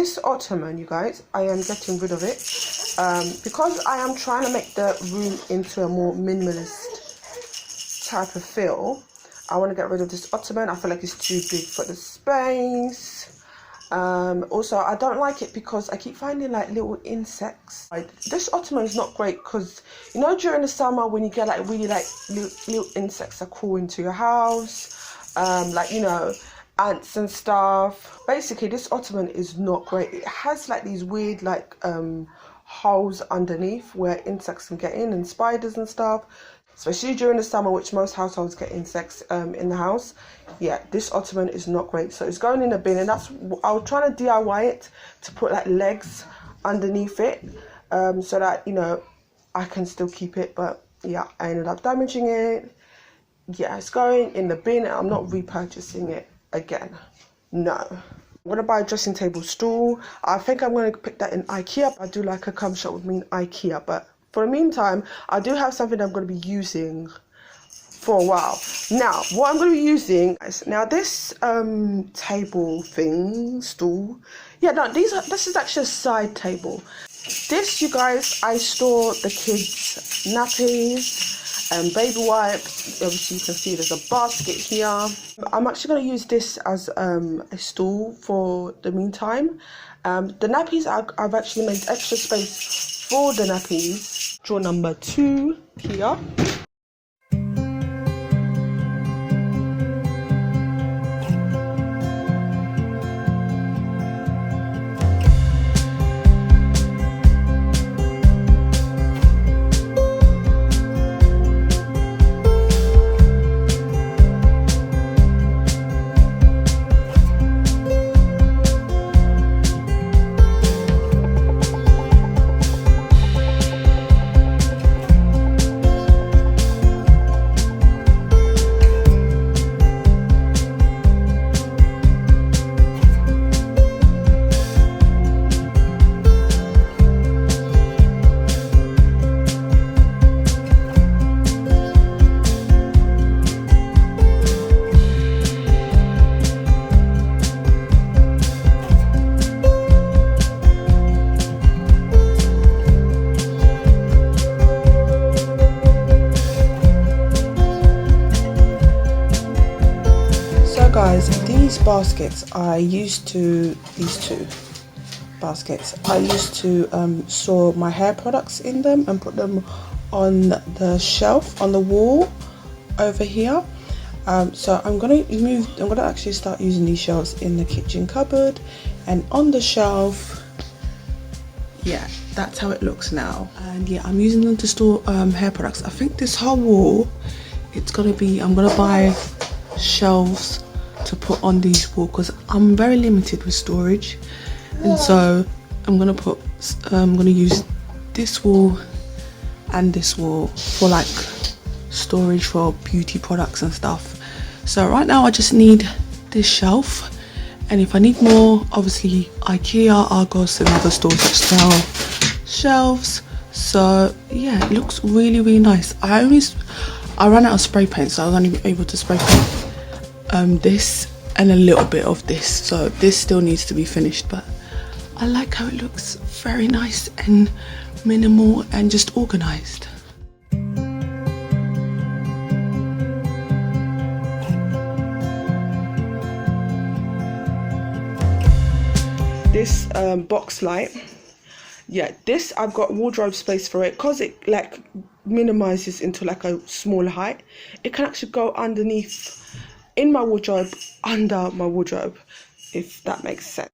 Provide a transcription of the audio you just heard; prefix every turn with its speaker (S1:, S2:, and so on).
S1: this ottoman, you guys, I am getting rid of it because I am trying to make the room into a more minimalist type of feel. I want to get rid of this ottoman. I feel like it's too big for the space. Also, I don't like it because I keep finding like little insects. This ottoman is not great because, you know, during the summer when you get like really like little insects that crawl into your house, like, you know, ants and stuff. Basically, this ottoman is not great. It has like these weird like holes underneath where insects can get in, and spiders and stuff, especially during the summer, which most households get insects in the house. Yeah, this ottoman is not great, so it's going in a bin. And that's, I was trying to DIY it to put like legs underneath it, so that, you know, I can still keep it. But yeah, I ended up damaging it. Yeah, it's going in the bin and I'm not repurchasing it again. No. I'm gonna buy a dressing table stool. I think I'm gonna pick that in IKEA. I do like a come shop with me in IKEA, but for the meantime, I do have something I'm going to be using for a while. Now, what I'm going to be using is, now this table thing, stool. Yeah, no, this is actually a side table. This, you guys, I store the kids' nappies and baby wipes. Obviously, you can see there's a basket here. I'm actually going to use this as a stool for the meantime. The nappies, I've actually made extra space for the nappies. Drawer number 2 here. Guys, these baskets, these 2 baskets, I used to store my hair products in them and put them on the shelf on the wall over here. So I'm gonna actually start using these shelves in the kitchen cupboard and on the shelf. Yeah, that's how it looks now. And yeah, I'm using them to store hair products. I think this whole wall, it's gonna be, I'm gonna buy shelves to put on these walls because I'm very limited with storage, and so I'm gonna use this wall and this wall for like storage for beauty products and stuff. So right now I just need this shelf, and if I need more, obviously IKEA, Argos and other stores sell shelves. So yeah, it looks really, really nice. I ran out of spray paint, so I was only able to spray paint this and a little bit of this, so this still needs to be finished, but I like how it looks. Very nice and minimal and just organized. This box light, yeah, this I've got wardrobe space for it because it like minimizes into like a smaller height. It can actually go underneath in my wardrobe, under my wardrobe, if that makes sense.